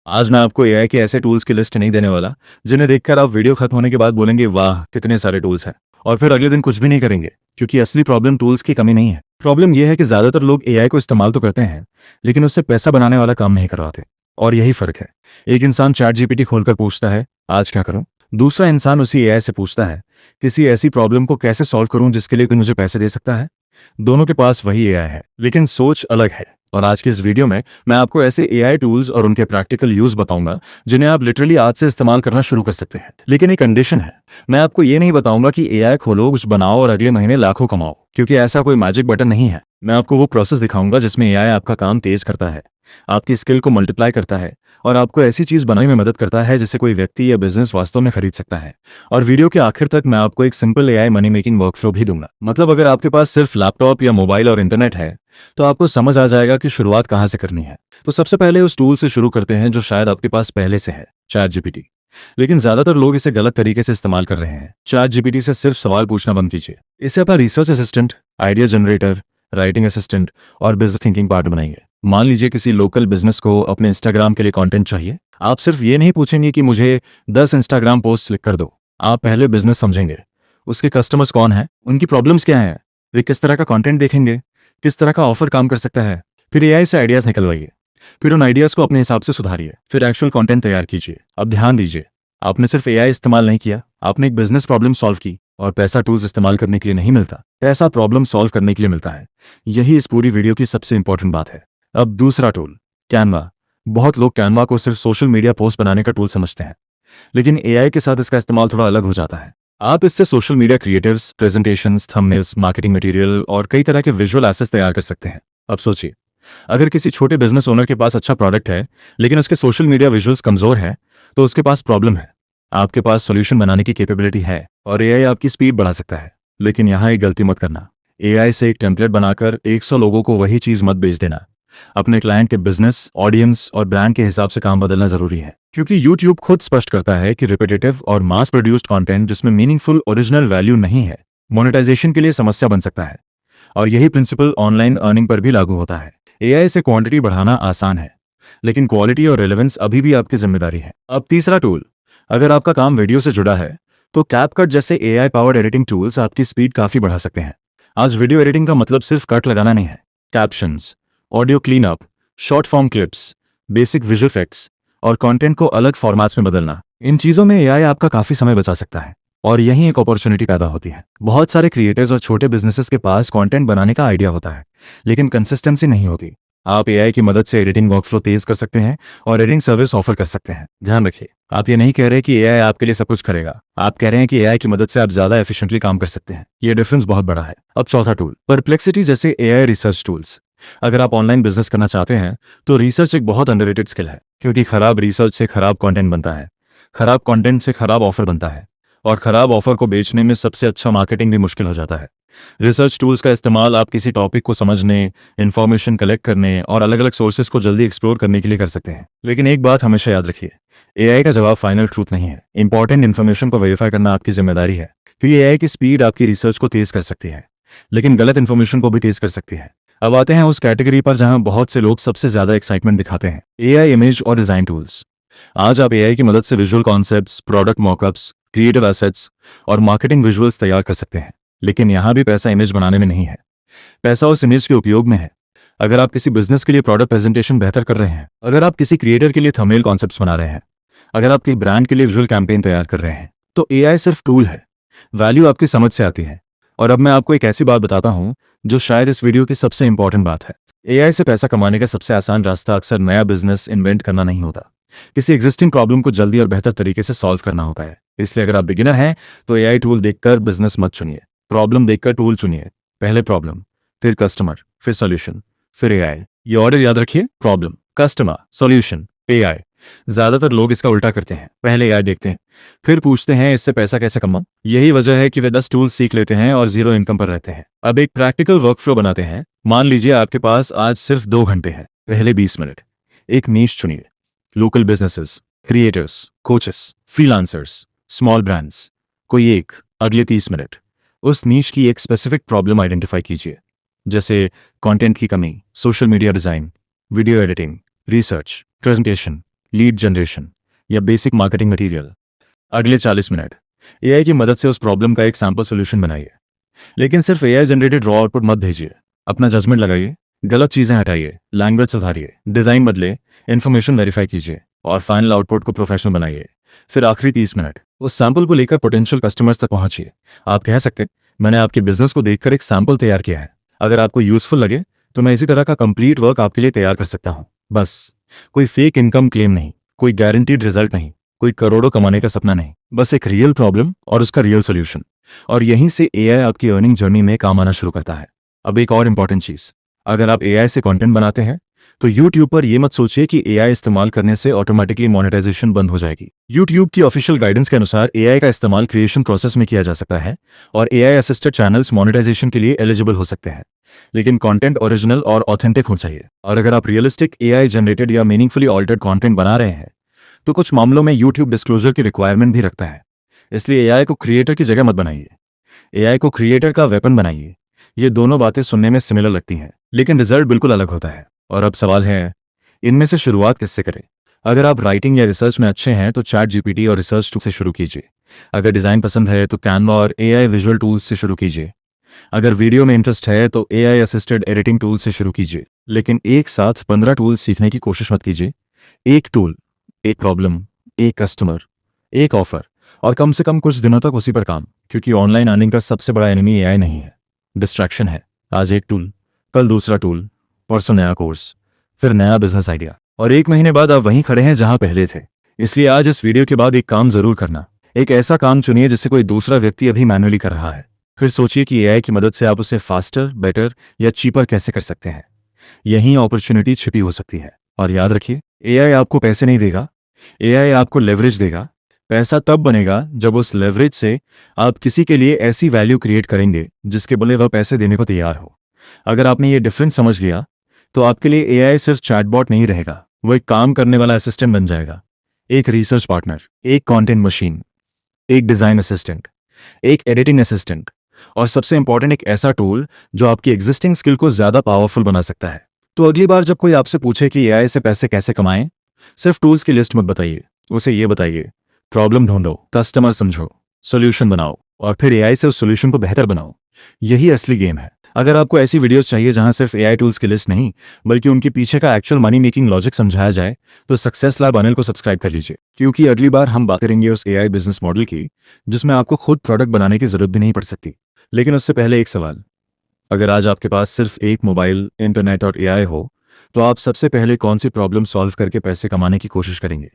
आज मैं आपको एआई के ऐसे टूल्स की लिस्ट नहीं देने वाला जिन्हें देखकर आप वीडियो खत्म होने के बाद बोलेंगे वाह कितने सारे टूल्स हैं, और फिर अगले दिन कुछ भी नहीं करेंगे। क्योंकि असली प्रॉब्लम टूल्स की कमी नहीं है। प्रॉब्लम यह है कि ज़्यादातर लोग एआई को इस्तेमाल तो करते हैं, लेकिन उससे पैसा बनाने वाला काम नहीं करवाते। और यही फ़र्क है। एक इंसान चैट जीपीटी खोलकर पूछता है आज क्या करूं। दूसरा इंसान उसी एआई से पूछता है किसी ऐसी प्रॉब्लम को कैसे सॉल्व करूं जिसके लिए कोई मुझे पैसे दे सकता है। दोनों के पास वही एआई है, लेकिन सोच अलग है। और आज के इस वीडियो में मैं आपको ऐसे एआई टूल्स और उनके प्रैक्टिकल यूज बताऊंगा जिन्हें आप लिटरली आज से इस्तेमाल करना शुरू कर सकते हैं। लेकिन एक कंडीशन है, मैं आपको ये नहीं बताऊंगा कि एआई खोलो, कुछ बनाओ और अगले महीने लाखों कमाओ, क्योंकि ऐसा कोई मैजिक बटन नहीं है। मैं आपको वो प्रोसेस दिखाऊंगा जिसमें एआई आपका काम तेज करता है, आपकी स्किल को मल्टीप्लाई करता है और आपको ऐसी चीज बनाने में मदद करता है जिसे कोई व्यक्ति या बिजनेस वास्तव में खरीद सकता है। और वीडियो के आखिर तक मैं आपको एक simple AI money making workflow भी दूंगा। मतलब अगर आपके पास सिर्फ लैपटॉप या मोबाइल और इंटरनेट है तो आपको समझ आ जाएगा कि शुरुआत कहां से करनी है। तो सबसे पहले उस टूल से शुरू करते हैं जो शायद आपके पास पहले से है, चैट जीपीटी। लेकिन ज्यादातर लोग इसे गलत तरीके से इस्तेमाल कर रहे हैं। चैट जीपीटी से सिर्फ सवाल पूछना बंद कीजिए। इसे अपना research assistant, idea generator, writing assistant और बिजनेस थिंकिंग पार्टनर बनाइए। मान लीजिए किसी लोकल बिजनेस को अपने इंस्टाग्राम के लिए कंटेंट चाहिए। आप सिर्फ ये नहीं पूछेंगे कि मुझे 10 इंस्टाग्राम पोस्ट लिख कर दो। आप पहले बिजनेस समझेंगे, उसके कस्टमर्स कौन हैं, उनकी प्रॉब्लम्स क्या हैं, वे किस तरह का कंटेंट देखेंगे, किस तरह का ऑफर काम कर सकता है। फिर एआई से आइडियाज निकलवाइए, फिर उन आइडियाज को अपने हिसाब से सुधारिए, फिर एक्चुअल कंटेंट तैयार कीजिए। अब ध्यान दीजिए, आपने सिर्फ एआई इस्तेमाल नहीं किया, आपने एक बिजनेस प्रॉब्लम सॉल्व की। और पैसा टूल्स इस्तेमाल करने के लिए नहीं मिलता, पैसा प्रॉब्लम सॉल्व करने के लिए मिलता है। यही इस पूरी वीडियो की सबसे इंपॉर्टेंट बात है। अब दूसरा टूल, कैनवा। बहुत लोग कैनवा को सिर्फ सोशल मीडिया पोस्ट बनाने का टूल समझते हैं, लेकिन एआई के साथ इसका इस्तेमाल थोड़ा अलग हो जाता है। आप इससे social media creatives, presentations, thumbnails, marketing material और कई तरह के विजुअल एसेट्स तैयार कर सकते हैं। अब सोचिए, अगर किसी छोटे बिजनेस ओनर के पास अच्छा प्रोडक्ट है लेकिन उसके सोशल मीडिया विजुअल्स कमजोर है, तो उसके पास प्रॉब्लम है। आपके पास सॉल्यूशन बनाने की कैपेबिलिटी है और एआई आपकी स्पीड बढ़ा सकता है। लेकिन यहाँ एक गलती मत करना, एआई से एक टेम्पलेट बनाकर 100 लोगों को वही चीज मत बेच देना। अपने क्लाइंट के बिजनेस, ऑडियंस और ब्रांड के हिसाब से काम बदलना जरूरी है। क्योंकि यूट्यूब खुद स्पष्ट करता है कि रिपीटेटिव और मास प्रोड्यूस्ड कंटेंट जिसमें मीनिंगफुल ओरिजिनल वैल्यू नहीं है, मोनेटाइजेशन के लिए समस्या बन सकता है। और यही प्रिंसिपल ऑनलाइन अर्निंग पर भी लागू होता है। एआई से क्वांटिटी बढ़ाना आसान है, लेकिन क्वालिटी और रेलेवेंस अभी भी आपकी जिम्मेदारी है। अब तीसरा टूल, अगर आपका काम वीडियो से जुड़ा है तो कैपकट जैसे एआई पावर्ड एडिटिंग टूल्स आपकी स्पीड काफी बढ़ा सकते हैं। आज वीडियो एडिटिंग का मतलब सिर्फ कट लगाना नहीं है। Captions, audio cleanup, short form clips, basic visual effects और कंटेंट को अलग फॉर्मेट्स में बदलना, इन चीजों में एआई आपका काफी समय बचा सकता है। और यहीं एक अपॉर्चुनिटी पैदा होती है। बहुत सारे क्रिएटर्स और छोटे बिजनेसेस के पास कंटेंट बनाने का आइडिया होता है, लेकिन कंसिस्टेंसी नहीं होती। आप एआई की मदद से एडिटिंग वर्कफ्लो तेज कर सकते हैं और एडिटिंग सर्विस ऑफर कर सकते हैं। ध्यान रखिए, आप ये नहीं कह रहे कि एआई आपके लिए सब कुछ करेगा, आप कह रहे हैं कि एआई की मदद से आप ज्यादा एफिशिएंटली काम कर सकते हैं। ये डिफरेंस बहुत बड़ा है। अब चौथा टूल, परप्लेक्सिटी जैसे एआई रिसर्च टूल्स। अगर आप ऑनलाइन बिजनेस करना चाहते हैं तो रिसर्च एक बहुत अंडररेटेड स्किल है, क्योंकि खराब रिसर्च से खराब कंटेंट बनता है, खराब कंटेंट से खराब ऑफर बनता है, और खराब ऑफर को बेचने में सबसे अच्छा मार्केटिंग भी मुश्किल हो जाता है। रिसर्च टूल्स का इस्तेमाल आप किसी टॉपिक को समझने, इंफॉर्मेशन कलेक्ट करने और अलग अलग सोर्सेज को जल्दी एक्सप्लोर करने के लिए कर सकते हैं। लेकिन एक बात हमेशा याद रखिए, एआई का जवाब फाइनल ट्रूथ नहीं है। इंपॉर्टेंट इन्फॉर्मेशन को वेरीफाई करना आपकी जिम्मेदारी है, क्योंकि एआई की स्पीड आपकी रिसर्च को तेज कर सकती है, लेकिन गलत इन्फॉर्मेशन को भी तेज कर सकती है। अब आते हैं उस कैटेगरी पर जहां बहुत से लोग सबसे ज्यादा एक्साइटमेंट दिखाते हैं, एआई इमेज और डिजाइन टूल्स। आज आप एआई की मदद से visual concepts, product mockups, creative assets और मार्केटिंग विजुअल्स तैयार कर सकते हैं। लेकिन यहां भी पैसा इमेज बनाने में नहीं है, पैसा उस इमेज के उपयोग में है। अगर आप किसी बिजनेस के लिए प्रोडक्ट प्रेजेंटेशन बेहतर कर रहे हैं, अगर आप किसी क्रिएटर के लिए थंबनेल कॉन्सेप्ट्स बना रहे हैं, अगर आप किसी ब्रांड के लिए विजुअल कैंपेन तैयार कर रहे हैं, तो एआई सिर्फ टूल है, वैल्यू आपकी समझ से आती है। और अब मैं आपको एक ऐसी बात बताता हूं जो शायद इस वीडियो की सबसे इंपॉर्टेंट बात है। एआई से पैसा कमाने का सबसे आसान रास्ता अक्सर नया बिजनेस इन्वेंट करना नहीं होता, किसी एग्जिस्टिंग प्रॉब्लम को जल्दी और बेहतर तरीके से सॉल्व करना होता है। इसलिए अगर आप बिगिनर हैं तो एआई टूल देखकर बिजनेस मत चुनिए, प्रॉब्लम देखकर टूल चुनिए। पहले प्रॉब्लम, फिर कस्टमर, फिर सॉल्यूशन, फिर एआई। ये ऑर्डर याद रखिए, प्रॉब्लम, कस्टमर, सॉल्यूशन, एआई। ज्यादातर लोग इसका उल्टा करते हैं, पहले एआई देखते हैं, फिर पूछते हैं इससे पैसा कैसे कमाऊं। यही वजह है कि वे 10 टूल्स सीख लेते हैं और जीरो इनकम पर रहते हैं। अब एक प्रैक्टिकल वर्कफ्लो बनाते हैं। मान लीजिए आपके पास आज सिर्फ 2 घंटे हैं। पहले 20 मिनट, एक नीश चुनिए, local businesses, creators, coaches, freelancers, small brands, कोई एक। अगले 30 मिनट उस नीश की एक स्पेसिफिक प्रॉब्लम आइडेंटिफाई कीजिए, जैसे कंटेंट की कमी, social media design, video editing, research, presentation. Lead generation या बेसिक मार्केटिंग मटेरियल। अगले 40 मिनट एआई की मदद से उस प्रॉब्लम का एक सैम्पल सोल्यूशन बनाइए। लेकिन सिर्फ एआई जनरेटेड रॉ आउटपुट मत भेजिए। अपना जजमेंट लगाइए, गलत चीज़ें हटाइए, लैंग्वेज सुधारिए, डिज़ाइन बदले, इन्फॉर्मेशन वेरीफाई कीजिए और फाइनल आउटपुट को प्रोफेशनल बनाइए। फिर आखिरी 30 मिनट उस सैंपल को लेकर पोटेंशियल कस्टमर्स तक पहुंचिए। आप कह सकते हैं, मैंने आपके बिजनेस को देखकर एक सैंपल तैयार किया है। अगर आपको यूजफुल लगे तो मैं इसी तरह का कंप्लीट वर्क आपके लिए तैयार कर सकता हूं। बस कोई फेक इनकम क्लेम नहीं, कोई गारंटीड रिजल्ट नहीं, कोई करोड़ों कमाने का सपना नहीं, बस एक रियल प्रॉब्लम और उसका रियल सोल्यूशन। और यहीं से एआई आपकी अर्निंग जर्नी में काम आना शुरू करता है। अब एक और इंपॉर्टेंट चीज, अगर आप एआई से कंटेंट बनाते हैं तो YouTube पर यह मत सोचिए कि एआई इस्तेमाल करने से ऑटोमेटिकली मोनेटाइजेशन बंद हो जाएगी। YouTube की ऑफिशियल गाइडेंस के अनुसार एआई का इस्तेमाल क्रिएशन प्रोसेस में किया जा सकता है और एआई असिस्टेड चैनल्स मोनेटाइजेशन के लिए एलिजिबल हो सकते हैं, लेकिन कंटेंट ओरिजिनल और ऑथेंटिक हो चाहिए। और अगर आप रियलिस्टिक एआई जनरेटेड या मीनिंगफुली ऑल्टर्ड कंटेंट बना रहे हैं तो कुछ मामलों में YouTube डिस्क्लोजर की रिक्वायरमेंट भी रखता है। इसलिए एआई को क्रिएटर की जगह मत बनाइए, एआई को क्रिएटर का वेपन बनाइए। ये दोनों बातें सुनने में सिमिलर लगती हैं, लेकिन रिजल्ट बिल्कुल अलग होता है। और अब सवाल है, इनमें से शुरुआत किससे करें? अगर आप राइटिंग या रिसर्च में अच्छे हैं तो चैट जीपीटी और रिसर्च टूल से शुरू कीजिए। अगर डिज़ाइन पसंद है तो कैनवा और एआई विजुअल टूल्स से शुरू कीजिए। अगर वीडियो में इंटरेस्ट है तो एआई असिस्टेड एडिटिंग टूल से शुरू कीजिए। लेकिन एक साथ 15 टूल्स सीखने की कोशिश मत कीजिए। एक टूल, एक प्रॉब्लम, एक कस्टमर, एक ऑफर, और कम से कम कुछ दिनों तक उसी पर काम। क्योंकि ऑनलाइन अर्निंग का सबसे बड़ा एनिमी एआई नहीं है, डिस्ट्रैक्शन है। आज एक टूल, कल दूसरा टूल, परसों नया कोर्स, फिर नया बिजनेस आइडिया, और 1 महीने बाद आप वहीं खड़े हैं जहां पहले थे। इसलिए आज इस वीडियो के बाद एक काम जरूर करना। एक ऐसा काम चुनिए जिसे कोई दूसरा व्यक्ति अभी मैन्युअली कर रहा है। फिर सोचिए कि एआई की मदद से आप उसे फास्टर, बेटर या चीपर कैसे कर सकते हैं। यहीं अपॉर्चुनिटी छिपी हो सकती है। और याद रखिए, एआई आपको पैसे नहीं देगा, एआई आपको लेवरेज देगा। पैसा तब बनेगा जब उस लेवरेज से आप किसी के लिए ऐसी वैल्यू क्रिएट करेंगे जिसके बदले वह पैसे देने को तैयार हो। अगर आपने ये डिफरेंस समझ लिया तो आपके लिए एआई सिर्फ चैटबॉट नहीं रहेगा, वो एक काम करने वाला असिस्टेंट बन जाएगा। एक रिसर्च पार्टनर, एक कंटेंट मशीन, एक डिजाइन असिस्टेंट, एक एडिटिंग असिस्टेंट, और सबसे इंपॉर्टेंट एक ऐसा टूल जो आपकी एग्जिस्टिंग स्किल को ज्यादा पावरफुल बना सकता है। तो अगली बार जब कोई आपसे पूछे कि एआई से पैसे कैसे कमाएं, सिर्फ टूल्स की लिस्ट मत बताइए, उसे ये बताइए, प्रॉब्लम ढूंढो, कस्टमर समझो, सॉल्यूशन बनाओ और फिर एआई से उस सॉल्यूशन को बेहतर बनाओ। यही असली गेम है। अगर आपको ऐसी वीडियोस चाहिए जहां सिर्फ एआई टूल्स की लिस्ट नहीं बल्कि उनके पीछे का एक्चुअल मनी मेकिंग लॉजिक समझाया जाए तो सक्सेस लैब अनिल को सब्सक्राइब कर लीजिए, क्योंकि अगली बार हम बात करेंगे उस एआई बिजनेस मॉडल की जिसमें आपको खुद प्रोडक्ट बनाने की जरूरत भी नहीं पड़ सकती। लेकिन उससे पहले एक सवाल, अगर आज आपके पास सिर्फ एक मोबाइल, इंटरनेट और एआई हो तो आप सबसे पहले कौन सी प्रॉब्लम सॉल्व करके पैसे कमाने की कोशिश करेंगे?